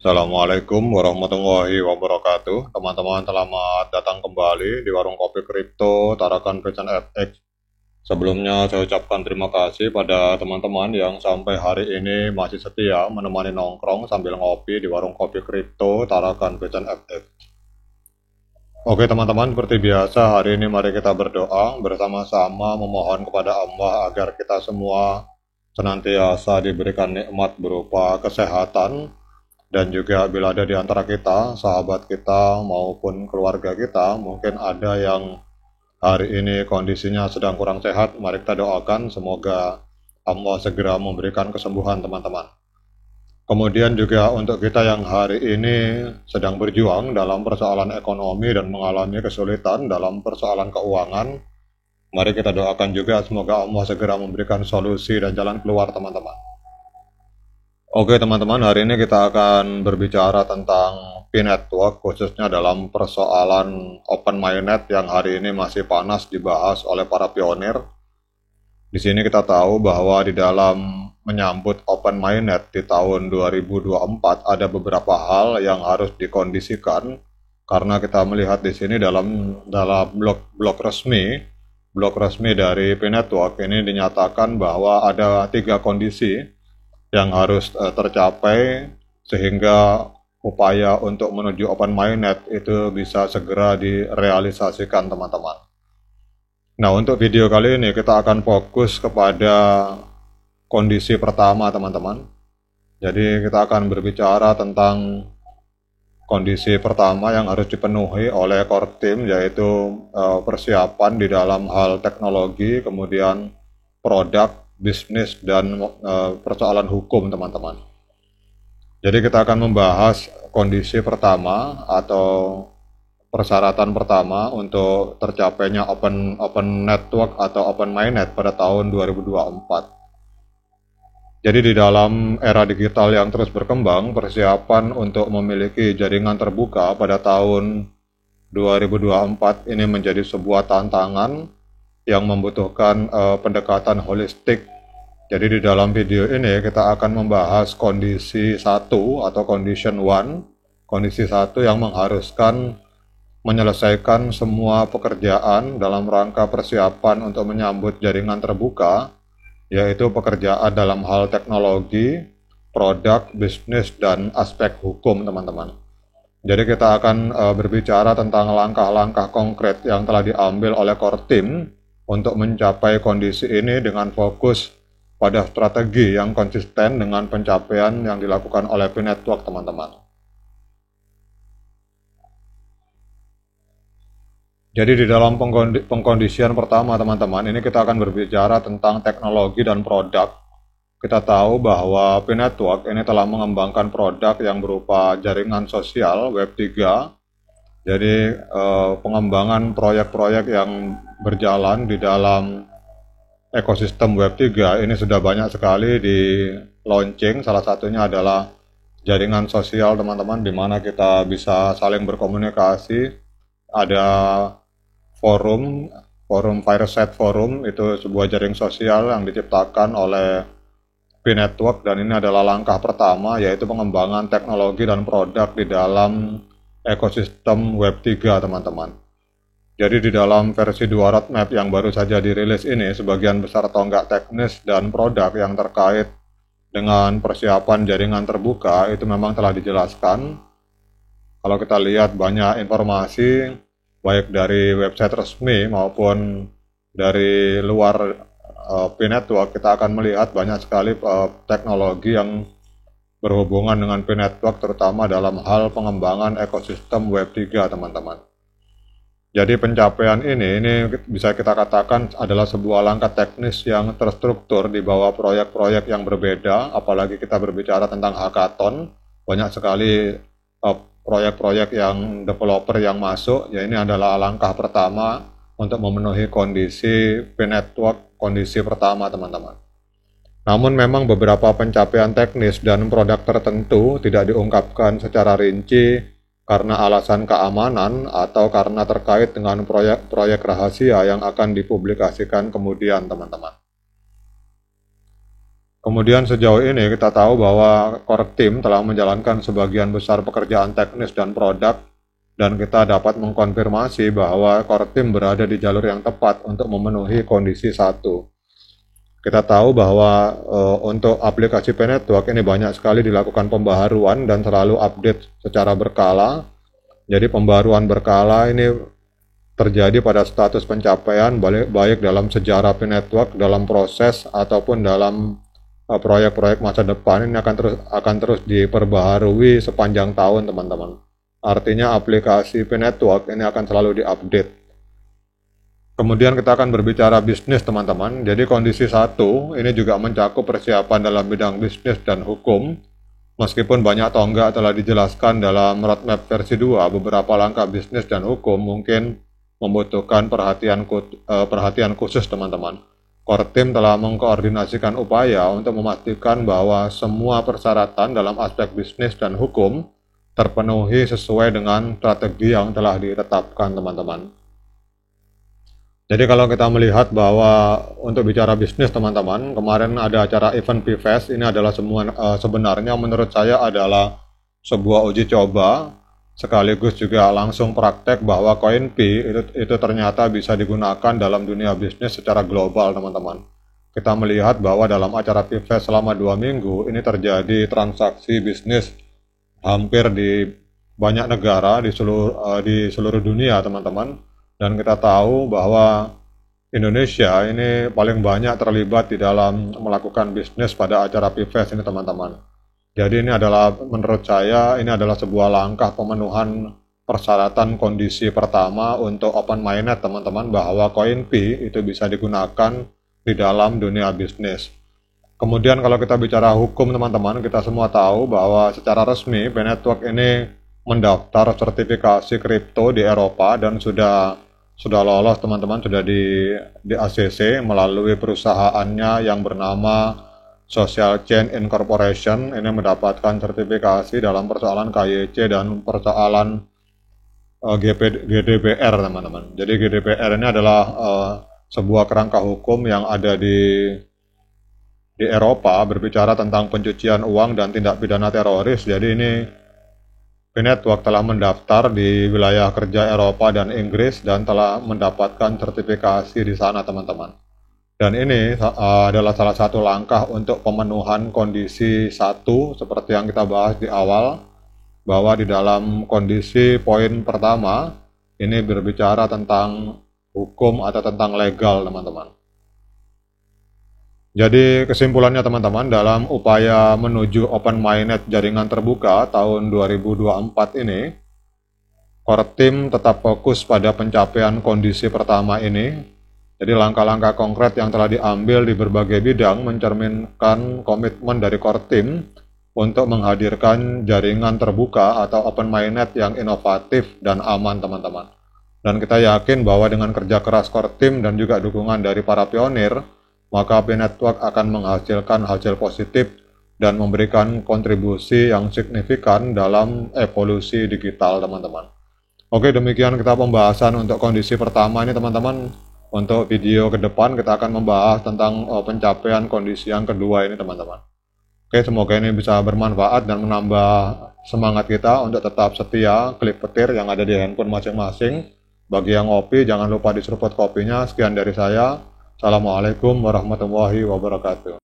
Assalamualaikum warahmatullahi wabarakatuh. Teman-teman, selamat datang kembali di Warung Kopi Kripto Tarakan Pecan FX. Sebelumnya saya ucapkan terima kasih pada teman-teman yang sampai hari ini masih setia menemani nongkrong sambil ngopi di Warung Kopi Kripto Tarakan Pecan FX. Oke teman-teman, seperti biasa hari ini mari kita berdoa bersama-sama memohon kepada Allah agar kita semua senantiasa diberikan nikmat berupa kesehatan, dan juga bila ada di antara kita, sahabat kita maupun keluarga kita, mungkin ada yang hari ini kondisinya sedang kurang sehat, mari kita doakan semoga Allah segera memberikan kesembuhan teman-teman. Kemudian juga untuk kita yang hari ini sedang berjuang dalam persoalan ekonomi dan mengalami kesulitan dalam persoalan keuangan, mari kita doakan juga semoga Allah segera memberikan solusi dan jalan keluar teman-teman. Oke teman-teman, hari ini kita akan berbicara tentang P-Network, khususnya dalam persoalan Open Mainnet yang hari ini masih panas dibahas oleh para pionir. Di sini kita tahu bahwa di dalam menyambut Open Mainnet di tahun 2024 ada beberapa hal yang harus dikondisikan, karena kita melihat di sini dalam blog resmi dari P-Network ini dinyatakan bahwa ada 3 kondisi yang harus tercapai sehingga upaya untuk menuju Open Mainnet itu bisa segera direalisasikan teman-teman. Nah, untuk video kali ini kita akan fokus kepada kondisi pertama teman-teman. Jadi kita akan berbicara tentang kondisi pertama yang harus dipenuhi oleh core team, yaitu persiapan di dalam hal teknologi, kemudian produk, bisnis, dan persoalan hukum teman-teman. Jadi kita akan membahas kondisi pertama atau persyaratan pertama untuk tercapainya open network atau open mainnet pada tahun 2024. Jadi di dalam era digital yang terus berkembang, persiapan untuk memiliki jaringan terbuka pada tahun 2024 ini menjadi sebuah tantangan yang membutuhkan pendekatan holistik. Jadi di dalam video ini kita akan membahas kondisi 1 atau condition 1, kondisi 1 yang mengharuskan menyelesaikan semua pekerjaan dalam rangka persiapan untuk menyambut jaringan terbuka, yaitu pekerjaan dalam hal teknologi, produk, bisnis, dan aspek hukum teman-teman. Jadi kita akan berbicara tentang langkah-langkah konkret yang telah diambil oleh core team untuk mencapai kondisi ini dengan fokus pada strategi yang konsisten dengan pencapaian yang dilakukan oleh P-Network teman-teman. Jadi di dalam pengkondisian pertama teman-teman, ini kita akan berbicara tentang teknologi dan produk. Kita tahu bahwa P-Network ini telah mengembangkan produk yang berupa jaringan sosial Web3. Jadi pengembangan proyek-proyek yang berjalan di dalam ekosistem Web3 ini sudah banyak sekali di launching. Salah satunya adalah jaringan sosial teman-teman, di mana kita bisa saling berkomunikasi. Ada forum Fireside Forum, itu sebuah jaring sosial yang diciptakan oleh P-Network, dan ini adalah langkah pertama, yaitu pengembangan teknologi dan produk di dalam ekosistem Web3 teman-teman. Jadi di dalam versi 2 roadmap yang baru saja dirilis ini, sebagian besar tonggak teknis dan produk yang terkait dengan persiapan jaringan terbuka itu memang telah dijelaskan. Kalau kita lihat banyak informasi baik dari website resmi maupun dari luar P-Network, kita akan melihat banyak sekali teknologi yang berhubungan dengan P-Network, terutama dalam hal pengembangan ekosistem Web3 teman-teman. Jadi pencapaian ini bisa kita katakan adalah sebuah langkah teknis yang terstruktur di bawah proyek-proyek yang berbeda, apalagi kita berbicara tentang hackathon, banyak sekali proyek-proyek yang developer yang masuk. Ya, ini adalah langkah pertama untuk memenuhi kondisi P-Network, kondisi pertama teman-teman. Namun memang beberapa pencapaian teknis dan produk tertentu tidak diungkapkan secara rinci karena alasan keamanan atau karena terkait dengan proyek-proyek rahasia yang akan dipublikasikan kemudian teman-teman. Kemudian sejauh ini kita tahu bahwa core team telah menjalankan sebagian besar pekerjaan teknis dan produk, dan kita dapat mengkonfirmasi bahwa core team berada di jalur yang tepat untuk memenuhi kondisi satu. Kita tahu bahwa untuk aplikasi P-Network ini banyak sekali dilakukan pembaharuan dan selalu update secara berkala. Jadi pembaruan berkala ini terjadi pada status pencapaian baik dalam sejarah P-Network, dalam proses ataupun dalam proyek-proyek masa depan. Ini akan terus diperbaharui sepanjang tahun, teman-teman. Artinya aplikasi P-Network ini akan selalu diupdate. Kemudian kita akan berbicara bisnis, teman-teman. Jadi kondisi satu ini juga mencakup persiapan dalam bidang bisnis dan hukum. Meskipun banyak tonggak telah dijelaskan dalam roadmap versi 2, beberapa langkah bisnis dan hukum mungkin membutuhkan perhatian khusus, teman-teman. Core team telah mengkoordinasikan upaya untuk memastikan bahwa semua persyaratan dalam aspek bisnis dan hukum terpenuhi sesuai dengan strategi yang telah ditetapkan, teman-teman. Jadi kalau kita melihat bahwa untuk bicara bisnis, teman-teman, kemarin ada acara event PFest, ini adalah sebenarnya menurut saya adalah sebuah uji coba, sekaligus juga langsung praktek bahwa koin P itu ternyata bisa digunakan dalam dunia bisnis secara global, teman-teman. Kita melihat bahwa dalam acara PFest selama 2 minggu, ini terjadi transaksi bisnis hampir di banyak negara di seluruh dunia, teman-teman. Dan kita tahu bahwa Indonesia ini paling banyak terlibat di dalam melakukan bisnis pada acara PFest ini, teman-teman. Jadi ini adalah, menurut saya, ini adalah sebuah langkah pemenuhan persyaratan kondisi pertama untuk open minded, teman-teman, bahwa koin P itu bisa digunakan di dalam dunia bisnis. Kemudian kalau kita bicara hukum, teman-teman, kita semua tahu bahwa secara resmi P-Network ini mendaftar sertifikasi kripto di Eropa dan sudah lolos, teman-teman, sudah di ACC melalui perusahaannya yang bernama Social Chain Incorporation. Ini mendapatkan sertifikasi dalam persoalan KYC dan persoalan GDPR, teman-teman. Jadi GDPR ini adalah sebuah kerangka hukum yang ada di Eropa, berbicara tentang pencucian uang dan tindak pidana teroris. Jadi ini P-Network telah mendaftar di wilayah kerja Eropa dan Inggris dan telah mendapatkan sertifikasi di sana, teman-teman. Dan ini adalah salah satu langkah untuk pemenuhan kondisi satu seperti yang kita bahas di awal, bahwa di dalam kondisi poin pertama ini berbicara tentang hukum atau tentang legal, teman-teman. Jadi kesimpulannya, teman-teman, dalam upaya menuju open minded jaringan terbuka tahun 2024 ini, core team tetap fokus pada pencapaian kondisi pertama ini. Jadi langkah-langkah konkret yang telah diambil di berbagai bidang mencerminkan komitmen dari core team untuk menghadirkan jaringan terbuka atau open minded yang inovatif dan aman, teman-teman. Dan kita yakin bahwa dengan kerja keras core team dan juga dukungan dari para pionir, maka P-Network akan menghasilkan hasil positif dan memberikan kontribusi yang signifikan dalam evolusi digital, teman-teman. Oke, demikian kita pembahasan untuk kondisi pertama ini, teman-teman. Untuk video ke depan kita akan membahas tentang pencapaian kondisi yang kedua ini, teman-teman. Oke, semoga ini bisa bermanfaat dan menambah semangat kita untuk tetap setia klik petir yang ada di handphone masing-masing. Bagi yang ngopi, jangan lupa diseruput kopinya. Sekian dari saya. Assalamualaikum warahmatullahi wabarakatuh.